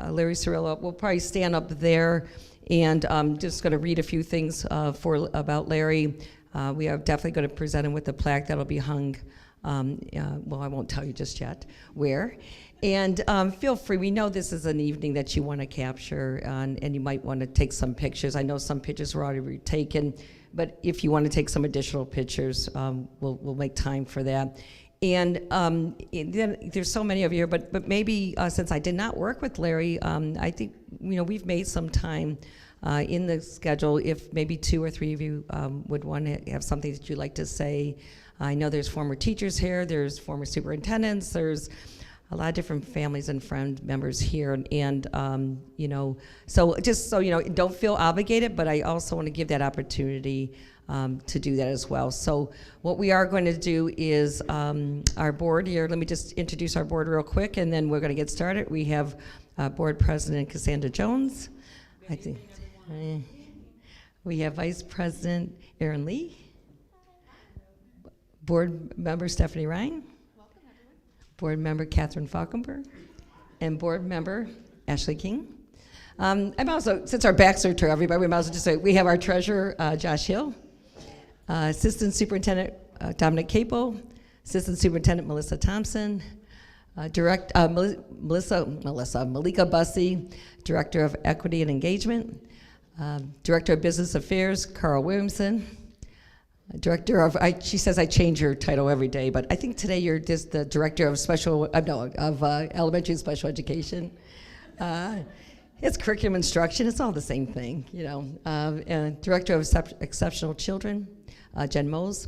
Larry Cirillo. We'll probably stand up there, and I'm just going to read a few things about Larry. We are definitely going to present him with a plaque that'll be hung. Well, I won't tell you just yet where. And feel free. We know this is an evening that you want to capture, and you might want to take some pictures. I know some pictures were already taken, but if you want to take some additional pictures, we'll make time for that. And then there's so many of you here, but maybe since I did not work with Larry, I think we've made some time in the schedule. If maybe 2 or 3 of you would want to have something that you'd like to say. I know there's former teachers here, there's former superintendents, there's a lot of different families and friend members here, and so just so don't feel obligated, but I also want to give that opportunity to do that as well. So what we are going to do is our board here. Let me just introduce our board real quick, and then we're going to get started. We have Board President Cassandra Jones. I think we have Vice President Erin Lee. Board Member Stephanie Ryan. Welcome, everyone. Board Member Catherine Falkenberg. And Board Member Ashley King. I'm also, since our backs are to everybody, we might as well just say we have our Treasurer, Josh Hill. Assistant Superintendent Dominic Capo. Assistant Superintendent Melissa Thompson. Malika Bussey, Director of Equity and Engagement. Director of Business Affairs, Carl Williamson. Director of, she says I change your title every day, but I think today you're just the Director of Elementary and Special Education. It's curriculum instruction, it's all the same thing, and Director of Exceptional Children, Jen Mose,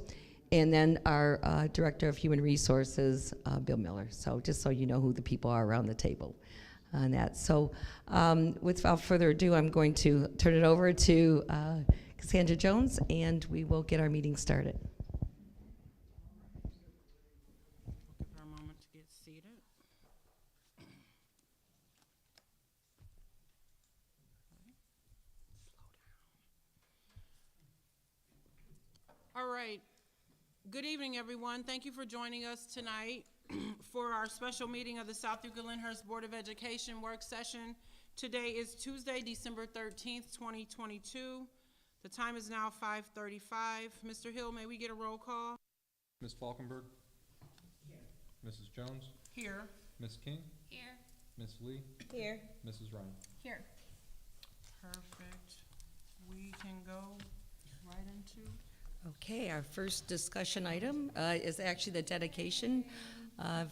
and then our Director of Human Resources, Bill Miller. So just so you know who the people are around the table on that. So without further ado, I'm going to turn it over to Cassandra Jones, and we will get our meeting started. Give her a moment to get seated. All right. Good evening, everyone. Thank you for joining us tonight for our special meeting of the South Euclid-Lyndhurst Board of Education work session. Today is Tuesday, December 13th, 2022. The time is now 5:35. Mr. Hill, may we get a roll call? Ms. Falkenberg? Here. Mrs. Jones? Here. Ms. King? Here. Ms. Lee? Here. Mrs. Ryan? Here. Perfect. We can go right into. Okay, our first discussion item is actually the dedication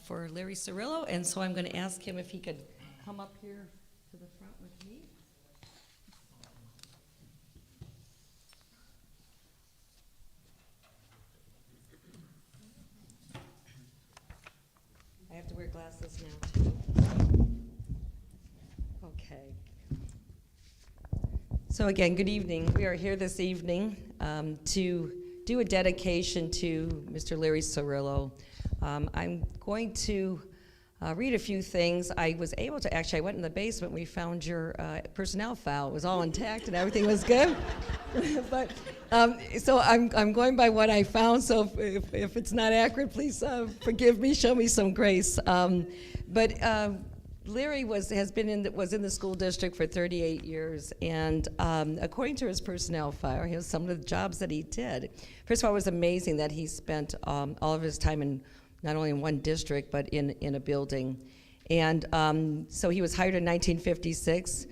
for Larry Cirillo, and so I'm going to ask him if he could come up here to the front with me. I have to wear glasses now, too. Okay. So again, good evening. We are here this evening to do a dedication to Mr. Larry Cirillo. I'm going to read a few things. I was able to, actually, I went in the basement, we found your personnel file. It was all intact and everything was good. But, so I'm going by what I found, so if it's not accurate, please forgive me, show me some grace. But Larry was in the school district for 38 years, and according to his personnel file, here's some of the jobs that he did. First of all, it was amazing that he spent all of his time in not only in one district, but in a building. And so he was hired in 1956,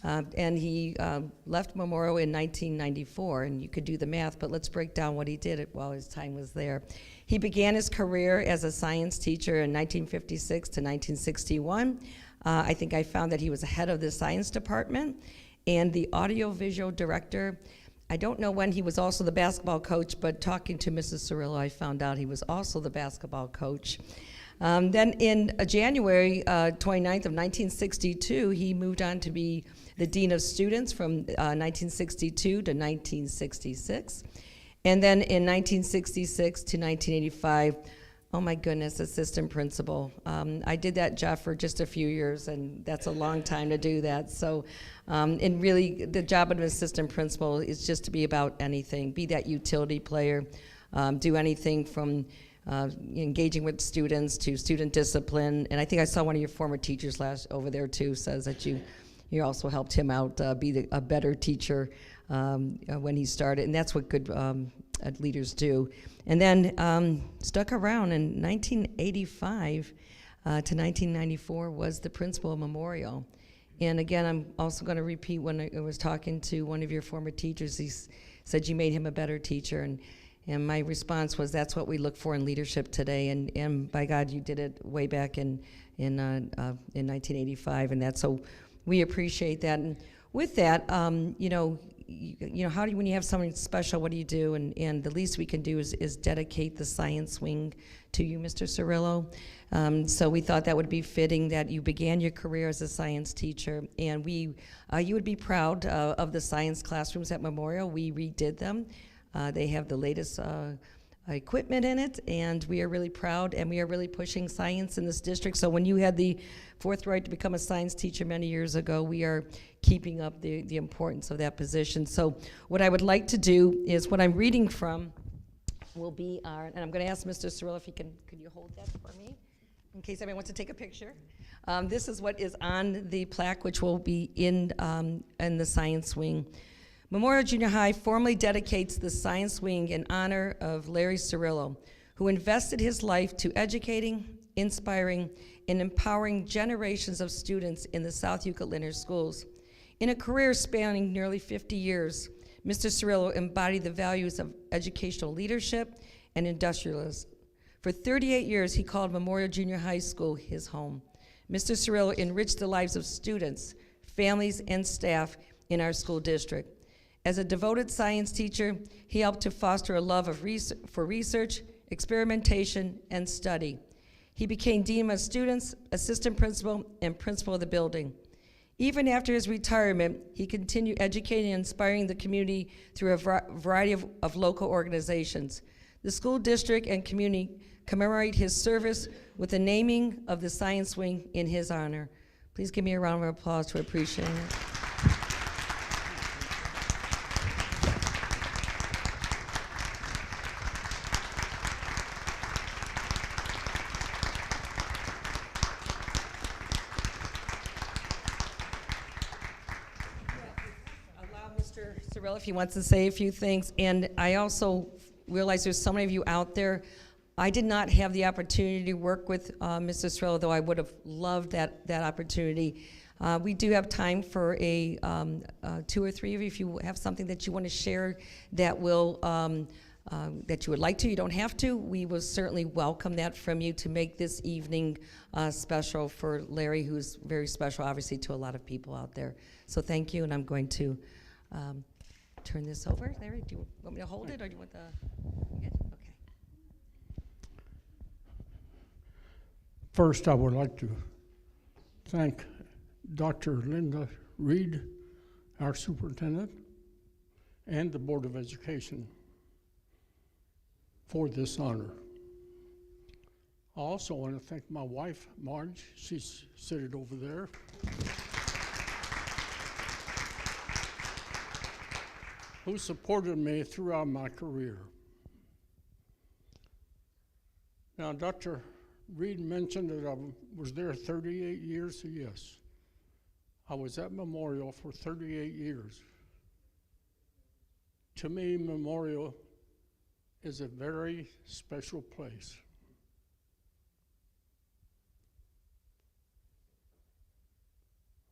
and he left Memorial in 1994, and you could do the math, but let's break down what he did while his time was there. He began his career as a science teacher in 1956 to 1961. I think I found that he was head of the science department and the audiovisual director. I don't know when he was also the basketball coach, but talking to Mrs. Cirillo, I found out he was also the basketball coach. Then in January 29th of 1962, he moved on to be the Dean of Students from 1962 to 1966. And then in 1966 to 1985, oh my goodness, assistant principal. I did that job for just a few years, and that's a long time to do that. So, and really, the job of an assistant principal is just to be about anything, be that utility player, do anything from engaging with students to student discipline. And I think I saw one of your former teachers over there too, says that you also helped him out be a better teacher when he started. And that's what good leaders do. And then stuck around in 1985 to 1994 was the principal of Memorial. And again, I'm also going to repeat when I was talking to one of your former teachers, he said you made him a better teacher. And my response was, that's what we look for in leadership today. And by God, you did it way back in 1985. And that's so we appreciate that. And with that, how do you, when you have something special, what do you do? And the least we can do is dedicate the science wing to you, Mr. Cirillo. So we thought that would be fitting that you began your career as a science teacher, and you would be proud of the science classrooms at Memorial. We redid them. They have the latest equipment in it, and we are really proud, and we are really pushing science in this district. So when you had the forthright to become a science teacher many years ago, we are keeping up the importance of that position. So what I would like to do is, what I'm reading from will be and I'm going to ask Mr. Cirillo if could you hold that for me, in case anyone wants to take a picture. This is what is on the plaque, which will be in the science wing. Memorial Junior High formally dedicates the science wing in honor of Larry Cirillo, who invested his life to educating, inspiring, and empowering generations of students in the South Euclid schools. In a career spanning nearly 50 years, Mr. Cirillo embodied the values of educational leadership and industrialism. For 38 years, he called Memorial Junior High School his home. Mr. Cirillo enriched the lives of students, families, and staff in our school district. As a devoted science teacher, he helped to foster a love for research, experimentation, and study. He became dean of students, assistant principal, and principal of the building. Even after his retirement, he continued educating and inspiring the community through a variety of local organizations. The school district and community commemorate his service with the naming of the science wing in his honor. Please give me a round of applause to appreciate it. Cirillo, if he wants to say a few things. And I also realize there's so many of you out there. I did not have the opportunity to work with Mr. Cirillo, though I would have loved that opportunity. We do have time for a 2 or 3 of you. If you have something that you want to share that will that you would like to, you don't have to. We will certainly welcome that from you to make this evening special for Larry, who's very special, obviously, to a lot of people out there. So thank you, and I'm going to turn this over. Larry, do you want me to hold it, or do you want the? Good? Okay. First, I would like to thank Dr. Linda Reed, our superintendent, and the Board of Education for this honor. I also want to thank my wife, Marge. She's seated over there. Who supported me throughout my career. Now, Dr. Reed mentioned that I was there 38 years. Yes, I was at Memorial for 38 years. To me, Memorial is a very special place.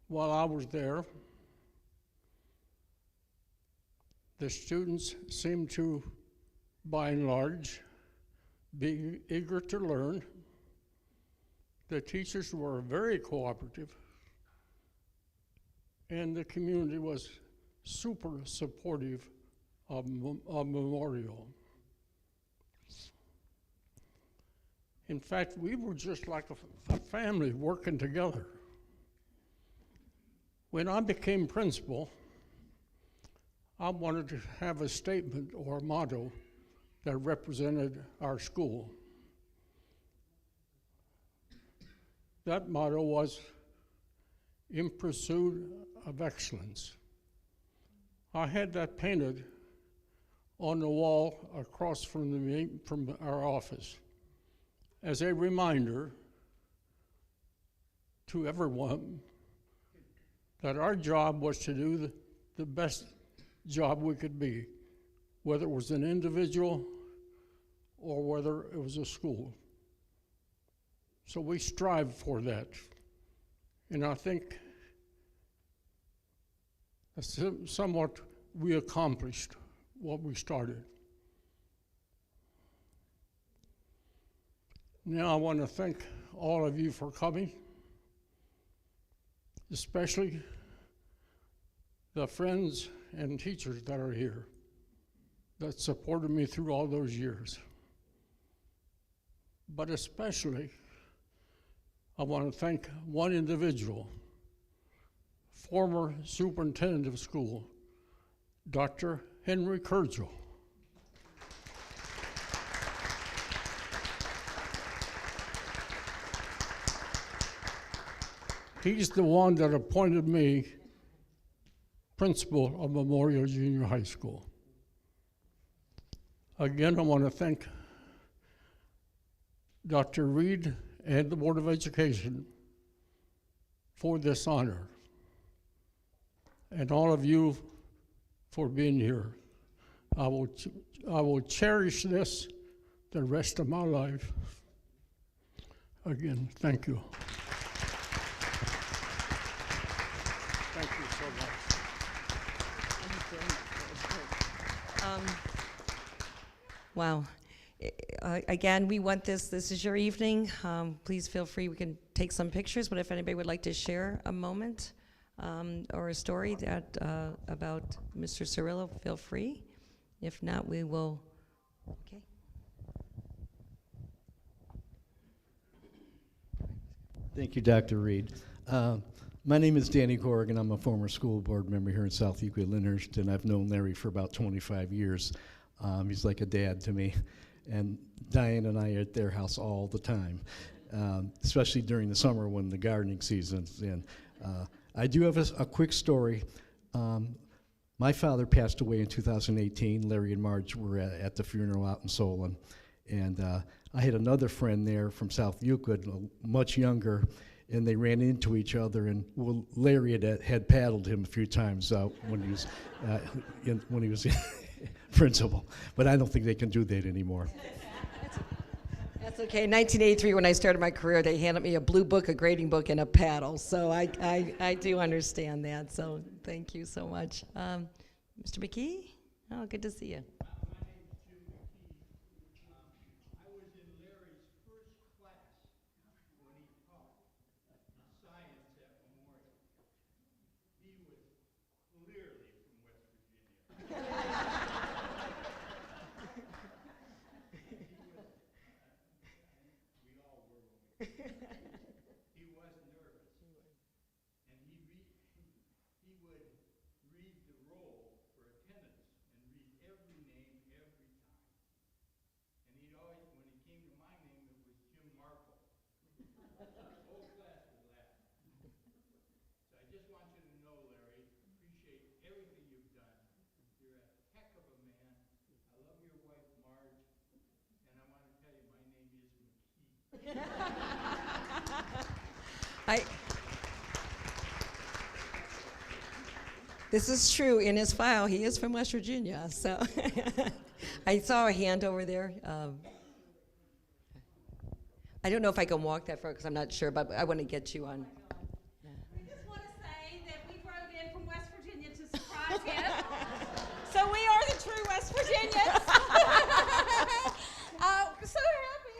While I was there, the students seemed to, by and large, be eager to learn. The teachers were very cooperative, and the community was super supportive of Memorial. In fact, we were just like a family working together. When I became principal, I wanted to have a statement or a motto that represented our school. That motto was, "In pursuit of excellence." I had that painted on the wall across from our office. as a reminder to everyone that our job was to do the best job we could be, whether it was an individual or whether it was a school. So we strive for that. And I think somewhat we accomplished what we started. Now I want to thank all of you for coming, especially the friends and teachers that are here that supported me through all those years. But especially, I want to thank one individual, former superintendent of school, Dr. Henry Kurgel. He's the one that appointed me principal of Memorial Junior High School. Again, I want to thank Dr. Reed and the Board of Education for this honor, and all of you for being here. I will cherish this the rest of my life. Again, thank you. Thank you so much. Wow. Again, we want this is your evening. Please feel free, we can take some pictures, but if anybody would like to share a moment or a story that about Mr. Cirillo, feel free. If not, we will, okay. Thank you, Dr. Reed. My name is Danny Corrigan. I'm a former school board member here in South Euclid-Lyndhurst, and I've known Larry for about 25 years. He's like a dad to me. And Diane and I are at their house all the time, especially during the summer when the gardening season's in. I do have a quick story. My father passed away in 2018. Larry and Marge were at the funeral out in Solon. And I had another friend there from South Euclid, much younger, and they ran into each other. And Larry had paddled him a few times when he was principal, but I don't think they can do that anymore. That's okay. In 1983, when I started my career, they handed me a blue book, a grading book, and a paddle. So I do understand that. So thank you so much. Mr. McKee? Oh, good to see you. He was nervous, and he would read the roll for attendance and read every name every time. And he'd always, when he came to my name, it was Jim Markle. The whole class would laugh. So I just want you to know, Larry, appreciate everything you've done. You're a heck of a man. I love your wife, Marge, and I want to tell you my name is McKee. This is true. In his file, he is from West Virginia. So I saw a hand over there. I don't know if I can walk that far because I'm not sure, but I want to get you on. We just want to say that we drove in from West Virginia to surprise him. So we are the true West Virginians. So happy.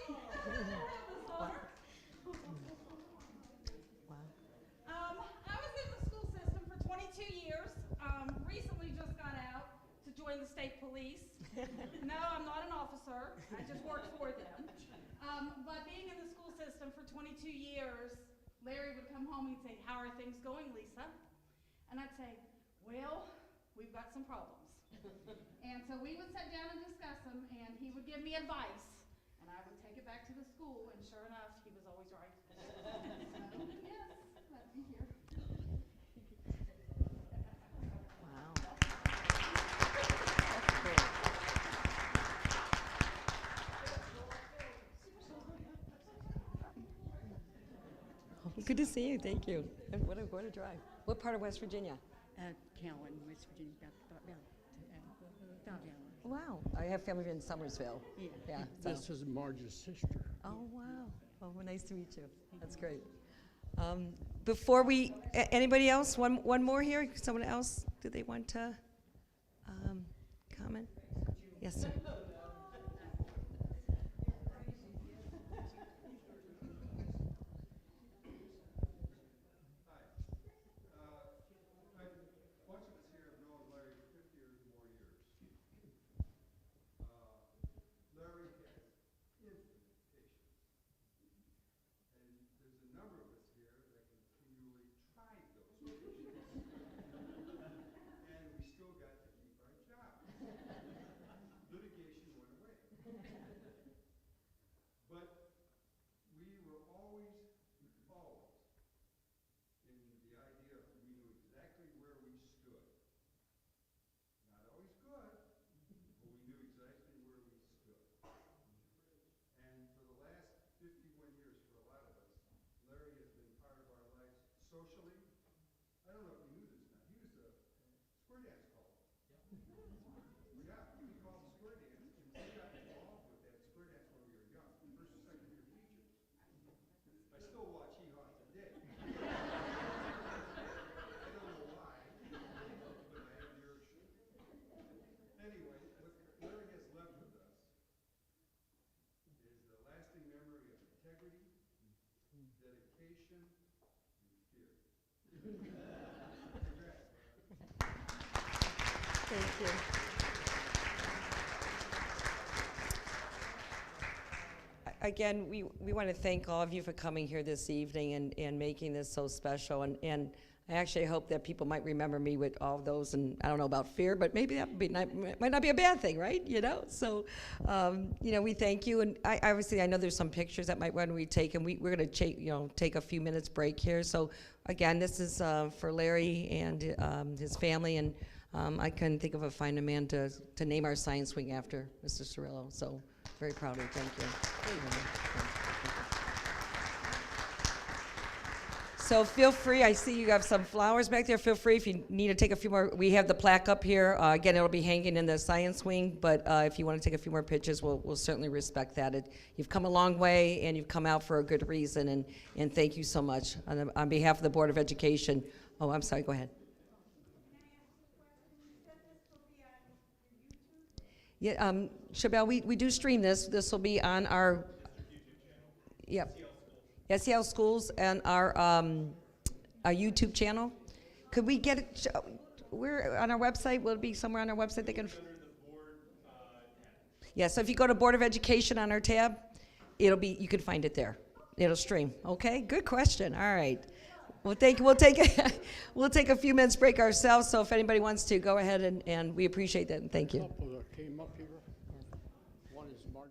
I was in the school system for 22 years. Recently just got out to join the state police. No, I'm not an officer. I just work for them. But being in the school system for 22 years, Larry would come home and he'd say, "How are things going, Lisa?" And I'd say, "Well, we've got some problems." And so we would sit down and discuss them, and he would give me advice, and I would take it back to the school, and sure enough, he was always right. So, yes, let me hear. Wow. That's cool. Good to see you. Thank you. And what a drive. What part of West Virginia? Cowan, West Virginia, about Wow. I have family in Somersville. Yeah. Yeah. So. This is Marge's sister. Oh, wow. Oh, well, nice to meet you. That's great. Before we, anybody else? One more here? Someone else? Do they want to comment? Yes, sir. Bunch of us here have known Larry 50 or more years. Larry has infinite patience. And there's a number of us here that continually tried those patience. And we still got to keep our jobs. Litigation went away. But we were always in the idea of we knew exactly where we stood. Not always good, but we knew exactly where we stood. And for the last 51 years, for a lot of us, Larry has been part of our lives socially. I don't know if you knew this now. He was a square dance caller. Yeah, he called the square dance, and we got involved with that square dance when we were young, first and second year teachers. I still watch Hee Haw today. I don't know why, but I have the urge to. Anyway, what Larry has left with us is the lasting memory of integrity, dedication, and fear. Congrats, Larry. Thank you. Again, we want to thank all of you for coming here this evening and making this so special. And I actually hope that people might remember me with all of those. And I don't know about fear, but maybe that might not be a bad thing, right? So, we thank you. And I know there's some pictures that might want to be taken. We're going to take a few minutes break here. So, again, this is for Larry and his family. And I couldn't think of a finer man to name our science wing after, Mr. Cirillo. So, very proud of you. Thank you. So feel free. I see you have some flowers back there. Feel free if you need to take a few more. We have the plaque up here. Again, it'll be hanging in the science wing. But if you want to take a few more pictures, we'll certainly respect that. You've come a long way, and you've come out for a good reason. And thank you so much on behalf of the Board of Education. Oh, I'm sorry. Go ahead. Yeah, Chabelle, we do stream this. This will be on our SEL Schools and our YouTube channel. Could we get it? We're on our website. Will it be somewhere on our website they can? Yeah. So if you go to Board of Education on our tab, you can find it there. It'll stream. Okay. Good question. All right. We'll take a few minutes break ourselves. So if anybody wants to, go ahead and we appreciate that and thank you. Couple that came up here. One is Marge.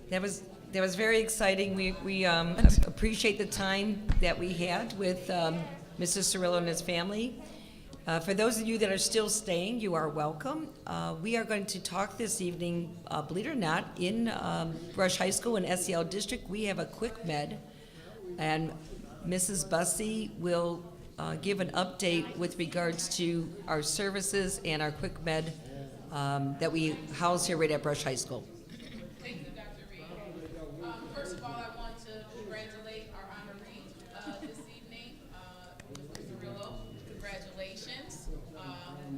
That was very exciting. We appreciate the time that we had with Mr. Cirillo and his family. For those of you that are still staying, you are welcome. We are going to talk this evening, believe it or not, in Brush High School in SEL District. We have a quick med, and Mrs. Bussey will give an update with regards to our services and our quick med that we house here right at Brush High School. Thank you, Dr. Reed. First of all, I want to congratulate our honoree this evening, Mr. Cirillo. Congratulations.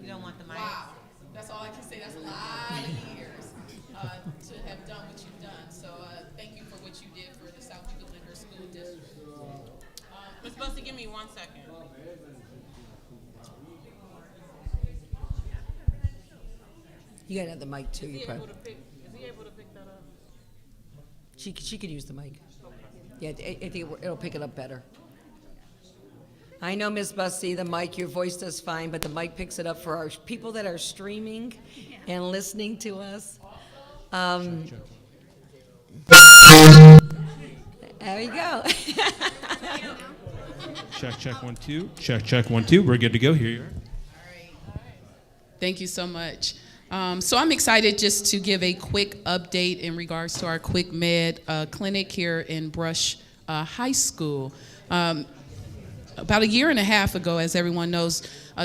You don't want the mic? Wow, that's all I can say. That's a lot of years to have done what you've done. So thank you for what you did for the South Euclid Lyndhurst School District. Ms. Bussey, give me 1 second. You gotta have the mic too. Is You he probably. able to pick that up? She could use the mic. Yeah, I think it'll pick it up better. I know, Ms. Bussey, the mic, your voice does fine, but the mic picks it up for our people that are streaming and listening to us. There we go. Check 1 2. Check 1 2. We're good to go. Here you are. Thank you so much. So I'm excited just to give a quick update in regards to our Quick Med clinic here in Brush High School. About a year and a half ago, as everyone knows,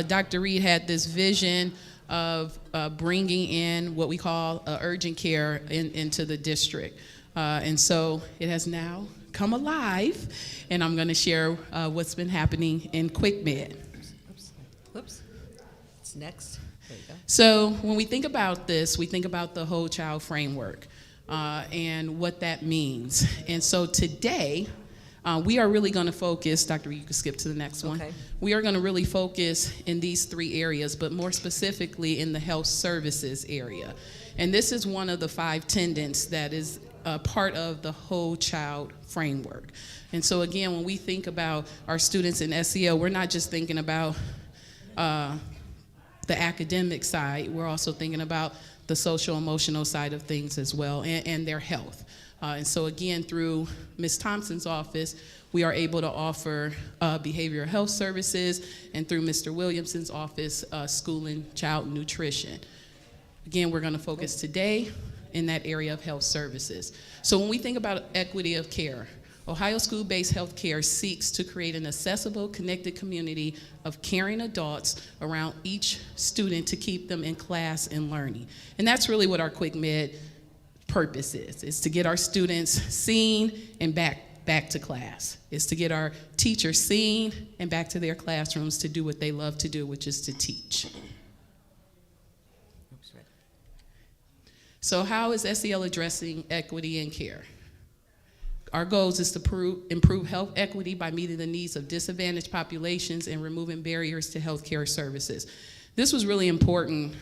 Dr. Reed had this vision of bringing in what we call urgent care into the district. And so it has now come alive, and I'm going to share what's been happening in Quick Med. Whoops. It's next. There you go. So when we think about this, we think about the whole child framework and what that means. And so today, we are really going to focus, Dr. Reed, you can skip to the next one. Okay. We are going to really focus in these 3 areas, but more specifically in the health services area. And this is one of the 5 tenets that is part of the whole child framework. And so again, when we think about our students in SEL, we're not just thinking about the academic side, we're also thinking about the social emotional side of things as well, and their health. And so again, through Ms. Thompson's office, we are able to offer behavioral health services, and through Mr. Williamson's office, school and child nutrition. Again, we're gonna focus today in that area of health services. So when we think about equity of care, Ohio School-Based Health Care seeks to create an accessible, connected community of caring adults around each student to keep them in class and learning. And that's really what our Quick Med purpose is to get our students seen and back to class. It's to get our teachers seen and back to their classrooms to do what they love to do, which is to teach. So how is SEL addressing equity in care? Our goals is to improve health equity by meeting the needs of disadvantaged populations and removing barriers to healthcare services. This was really important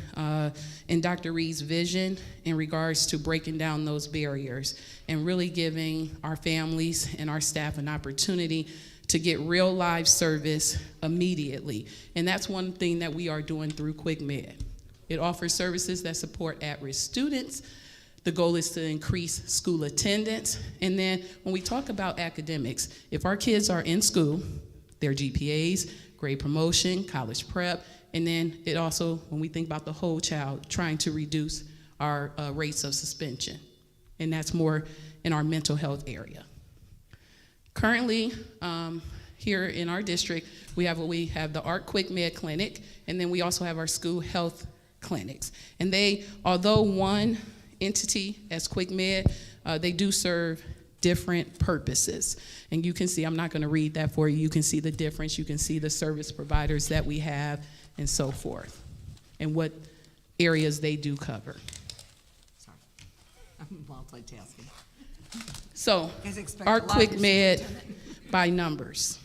in Dr. Reed's vision in regards to breaking down those barriers and really giving our families and our staff an opportunity to get real live service immediately. And that's one thing that we are doing through Quick Med. It offers services that support at-risk students. The goal is to increase school attendance. And then when we talk about academics, if our kids are in school, their GPAs, grade promotion, college prep, and then it also, when we think about the whole child, trying to reduce our rates of suspension. And that's more in our mental health area. Currently, here in our district, we have the ARC Quick Med Clinic, and then we also have our school health clinics. And they, although one entity as Quick Med, they do serve different purposes. And you can see, I'm not gonna read that for you, you can see the difference, you can see the service providers that we have and so forth, and what areas they do cover. Sorry. I'm multitasking. So, Guys expect our a lot Quick of Med yourself. by numbers.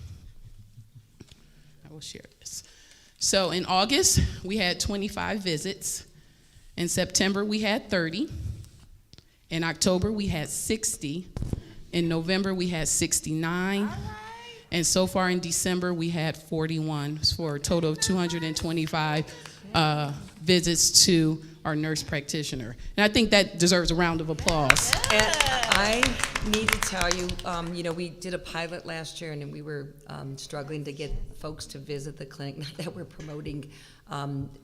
I will share this. So in August, we had 25 visits. In September, we had 30. In October, we had 60. In November, we had 69. Right. And so far in December, we had 41, for a total of 225 visits to our nurse practitioner. And I think that deserves a round of applause. And I need to tell you, we did a pilot last year, and we were struggling to get folks to visit the clinic. Not that we're promoting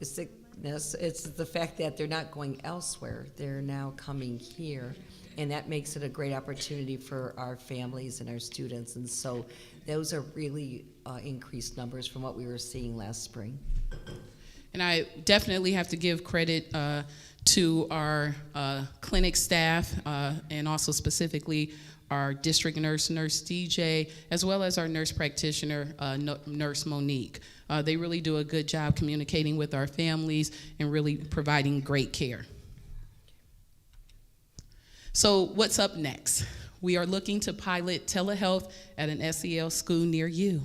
sickness, it's the fact that they're not going elsewhere. They're now coming here, and that makes it a great opportunity for our families and our students. And so those are really increased numbers from what we were seeing last spring. And I definitely have to give credit to our clinic staff and also specifically our district nurse, Nurse DJ, as well as our nurse practitioner, Nurse Monique. They really do a good job communicating with our families and really providing great care. So what's up next? We are looking to pilot telehealth at an SEL school near you.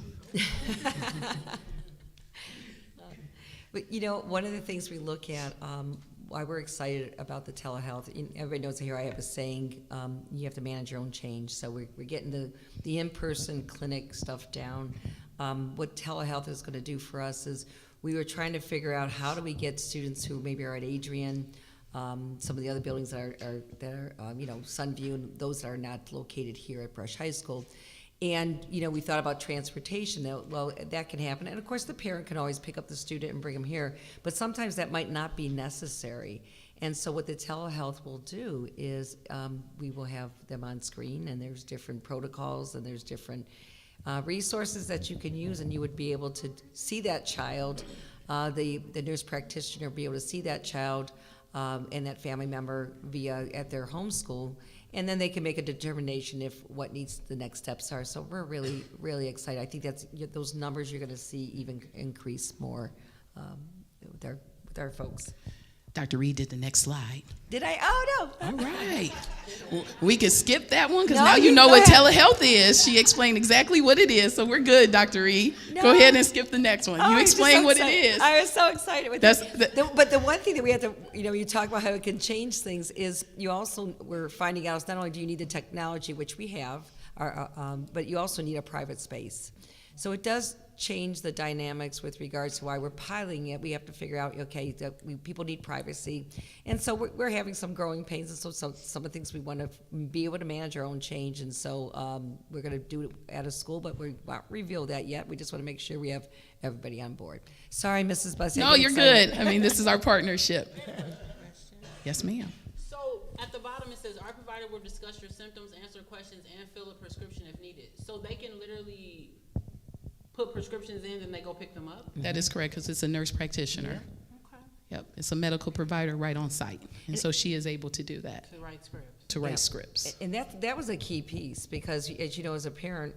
But one of the things we look at, why we're excited about the telehealth, everybody knows here I have a saying, you have to manage your own change. So we're getting the in-person clinic stuff down. What telehealth is going to do for us is we were trying to figure out how do we get students who maybe are at Adrian, some of the other buildings that are Sunview, and those that are not located here at Brush High School. And, we thought about transportation. Well, that can happen. And, of course, the parent can always pick up the student and bring them here. But sometimes that might not be necessary. And so what the telehealth will do is we will have them on screen, and there's different protocols, and there's different resources that you can use, and you would be able to see that child, the nurse practitioner be able to see that child and that family member at their home school. And then they can make a determination if what needs the next steps are. So we're really, really excited. I think those numbers you're going to see even increase more with our folks. Dr. Reed did the next slide. Did I? Oh, no. All right. Well, we can skip that one because No, now you know go what ahead. telehealth is. She explained exactly what it is, so we're good, Dr. Reed. No. Go ahead and skip the next one. Oh, You I'm just explain so what it excited. is. I was so excited with That's it. But the one thing that we have to, you talk about how it can change things is we're finding out is not only do you need the technology, which we have, but you also need a private space. So it does change the dynamics with regards to why we're piloting it. We have to figure out, okay, people need privacy. And so we're having some growing pains, and so some of the things we want to be able to manage our own change. And so we're going to do it at a school, but we won't reveal that yet. We just want to make sure we have everybody on board. Sorry, Mrs. Bussey. No, you're good. I mean, this is our partnership. Yes, ma'am. So at the bottom it says our provider will discuss your symptoms, answer questions, and fill a prescription if needed. So they can literally put prescriptions in and they go pick them up? That is correct because it's a nurse practitioner. Okay. Yep, it's a medical provider right on site. And so she is able to do that, To write scripts. to write scripts. And that was a key piece because, as you know, as a parent,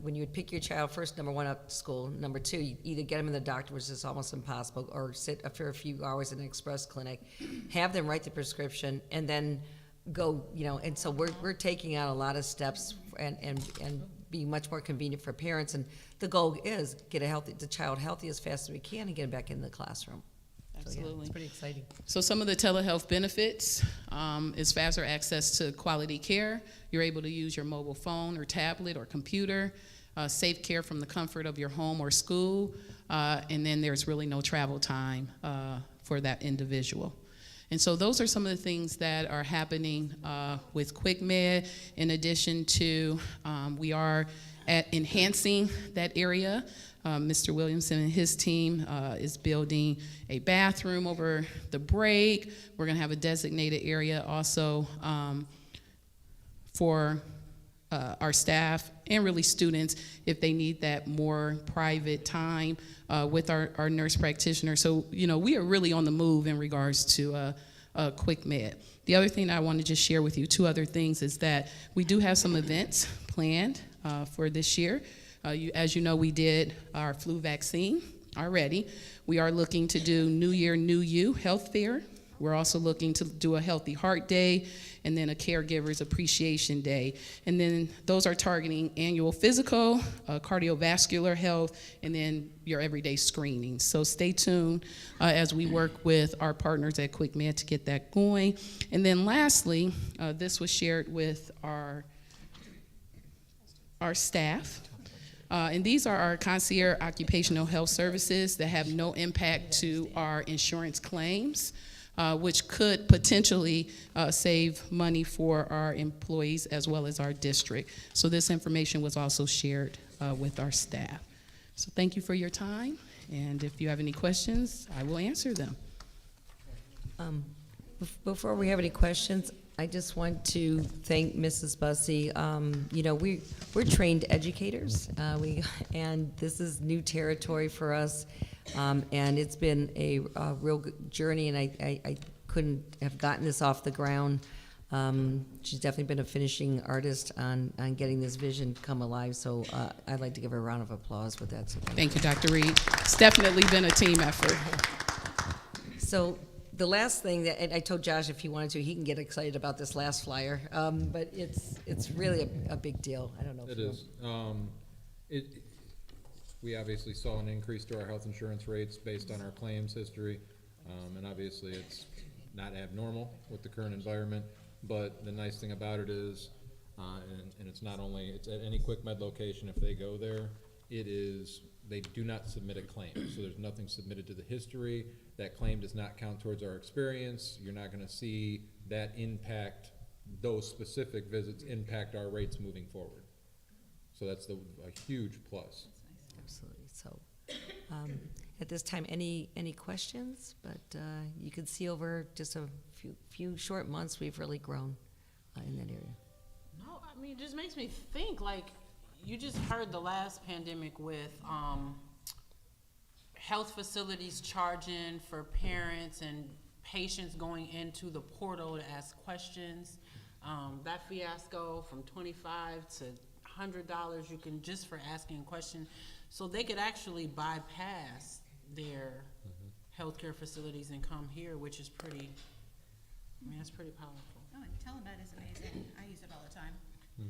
when you would pick your child first, number one, up to school, number two, you either get them in the doctor, which is almost impossible, or sit for a few hours in an express clinic, have them write the prescription, and then go, and so we're taking out a lot of steps and be much more convenient for parents. And the goal is get the child healthy as fast as we can and get them back in the classroom. Absolutely. So, it's pretty exciting. So some of the telehealth benefits is faster access to quality care. You're able to use your mobile phone or tablet or computer, safe care from the comfort of your home or school, and then there's really no travel time for that individual. And so those are some of the things that are happening with QuickMed. In addition to, we are enhancing that area. Mr. Williamson and his team is building a bathroom over the break. We're going to have a designated area also for our staff and really students if they need that more private time with our nurse practitioner. So, we are really on the move in regards to QuickMed. The other thing I want to just share with you, two other things, is that we do have some events planned for this year. As you know, we did our flu vaccine already. We are looking to do New Year, New You health fair. We're also looking to do a Healthy Heart Day and then a Caregivers Appreciation Day. And then those are targeting annual physical, cardiovascular health, and then your everyday screenings. So stay tuned as we work with our partners at QuickMed to get that going. And then lastly, this was shared with our staff. And these are our concierge occupational health services that have no impact to our insurance claims. which could potentially save money for our employees as well as our district. So this information was also shared with our staff. So thank you for your time, and if you have any questions, I will answer them. Before we have any questions, I just want to thank Mrs. Bussey. You know, we're trained educators, and this is new territory for us, and it's been a real good journey, and I couldn't have gotten this off the ground. She's definitely been a finishing artist on getting this vision come alive, so I'd like to give her a round of applause with that. So Thank you, Dr. Reed. It's definitely been a team effort. So the last thing that, and I told Josh if he wanted to, he can get excited about this last flyer, but it's really a big deal. I don't know. It is. We obviously saw an increase to our health insurance rates based on our claims history, and obviously it's not abnormal with the current environment. But the nice thing about it is, and it's not only, it's at any Quick Med location, if they go there, they do not submit a claim. So there's nothing submitted to the history. That claim does not count towards our experience. You're not gonna see that impact, those specific visits impact our rates moving forward. So that's a huge plus. Absolutely. So at this time, any questions? But you can see over just a few short months, we've really grown in that area. No, I mean, it just makes me think, like, you just heard the last pandemic with health facilities charging for parents and patients going into the portal to ask questions. That fiasco from $25 to $100 you can just for asking a question. So they could actually bypass their healthcare facilities and come here, which is pretty, I mean, that's pretty powerful. Oh, and telemed is amazing. I use it all the time. You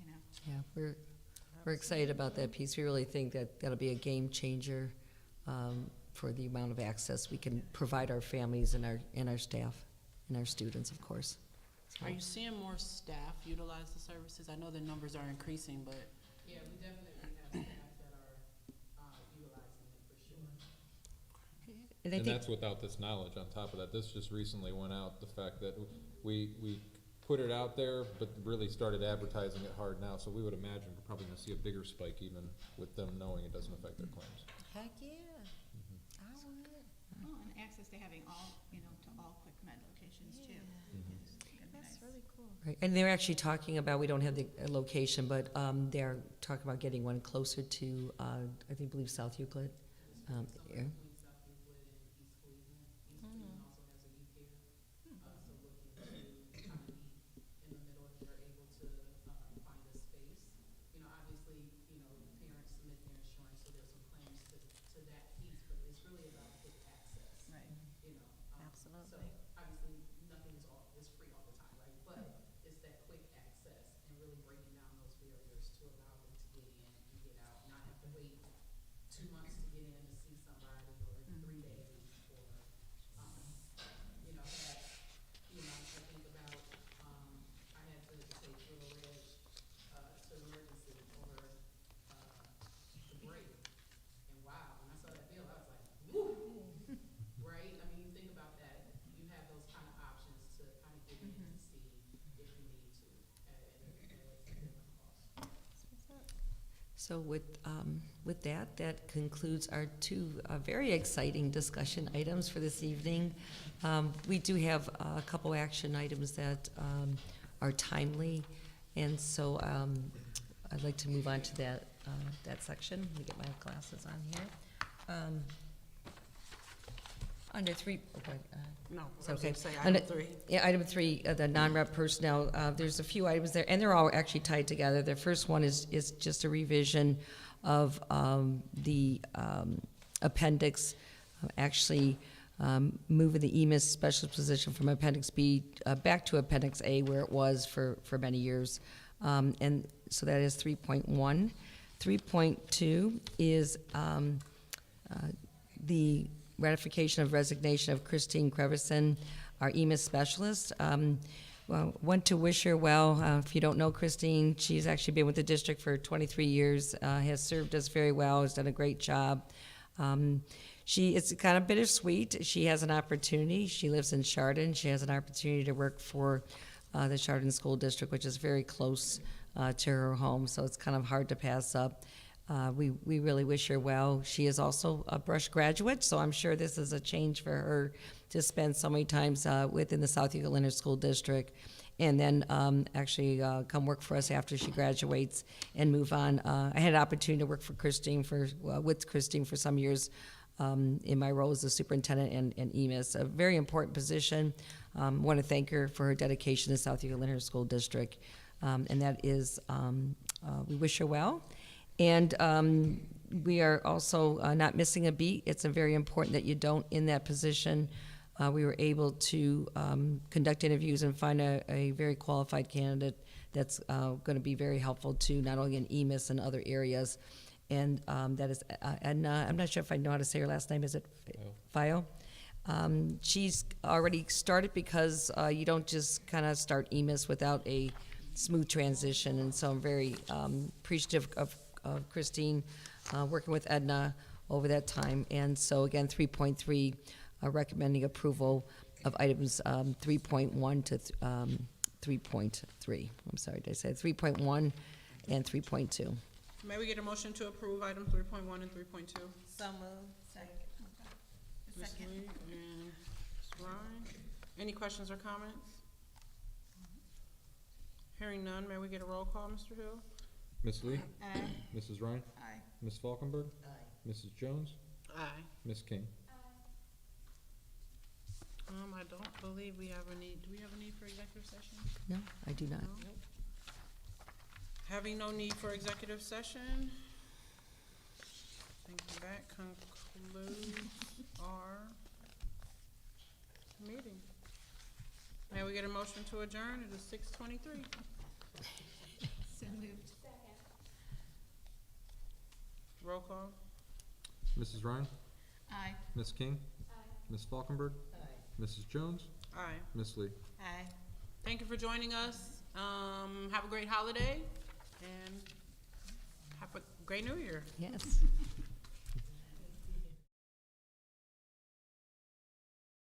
know. Yeah, we're excited about that piece. We really think that that'll be a game changer for the amount of access we can provide our families and our staff and our students, of course. So. Are you seeing more staff utilize the services? I know the numbers are increasing, but. Yeah, we definitely have staff that are utilizing it for sure. And That's without this knowledge on top of that. This just recently went out, the fact that we put it out there, but really started advertising it hard now. So we would imagine we're probably gonna see a bigger spike even with them knowing it doesn't affect their claims. Heck yeah. I would. Oh, and access to having all, you know, to all Quick Med locations too. That's really cool. Right. And they're actually talking about, we don't have the location, but they're talking about getting one closer to, I believe South Euclid. Yeah. Absolutely. So obviously nothing is free all the time, right? But it's that quick access and really breaking down those barriers to allow them to get in and get out, not have to wait 2 months to get in to see somebody or 3 days or, you know, that, you know, I think about, I had to take Little Red to emergency over the break. And wow, when I saw that bill, I was like, woo! Right? I mean, you think about that, you have those kind of options to kind of get in and see if you need to at a different cost. So with that concludes our two very exciting discussion items for this evening. We do have a couple action items that are timely, and so I'd like to move on to that section. Let me get my glasses on here. Under three, okay. No, It's I was okay. gonna say Under- item 3. Yeah, item 3, the non-rep personnel, there's a few items there, and they're all actually tied together. The first one is just a revision of the appendix, actually moving the EMIS specialist position from Appendix B back to Appendix A, where it was for many years. And so that is 3.1. 3.2 is the ratification of resignation of Christine Crevison, our EMIS specialist. Well, want to wish her well. If you don't know Christine, she's actually been with the district for 23 years, has served us very well, has done a great job. It's kind of bittersweet. She has an opportunity. She lives in Chardon. She has an opportunity to work for the Chardon School District, which is very close to her home, so it's kind of hard to pass up. We really wish her well. She is also a Brush graduate, so I'm sure this is a change for her to spend so many times within the South Yucca Leonard School District, and then actually come work for us after she graduates and move on. I had an opportunity to work for with Christine for some years in my role as a superintendent and EMIS, a very important position. Want to thank her for her dedication to South Yucca Leonard School District, and that is, we wish her well. And we are also not missing a beat. It's very important that you don't in that position. We were able to conduct interviews and find a very qualified candidate that's going to be very helpful to not only in EMIS and other areas. And that is, and I'm not sure if I know how to say her last name. Is it Fio? She's already started because you don't just kind of start EMIS without a smooth transition. And so I'm very appreciative of Christine working with Edna over that time. And so again, 3.3, recommending approval of items 3.1 to 3.3. I'm sorry, did I say 3.1 and 3.2? May we get a motion to approve items 3.1 and 3.2? So moved. Second. Ms. Lee and Ms. Ryan. Any questions or comments? Hearing none, may we get a roll call, Mr. Hill? Ms. Lee? Aye. Mrs. Ryan? Aye. Ms. Falkenberg? Aye. Mrs. Jones? Aye. Ms. King? I don't believe we have a need. Do we have a need for executive session? No, I do not. No. Having no need for executive session, I think that concludes our meeting. May we get a motion to adjourn? It is 6:23. So moved. Roll call. Mrs. Ryan? Aye. Ms. King? Aye. Ms. Falkenberg? Aye. Mrs. Jones? Aye. Ms. Lee? Aye. Thank you for joining us. Have a great holiday and have a great New Year. Yes.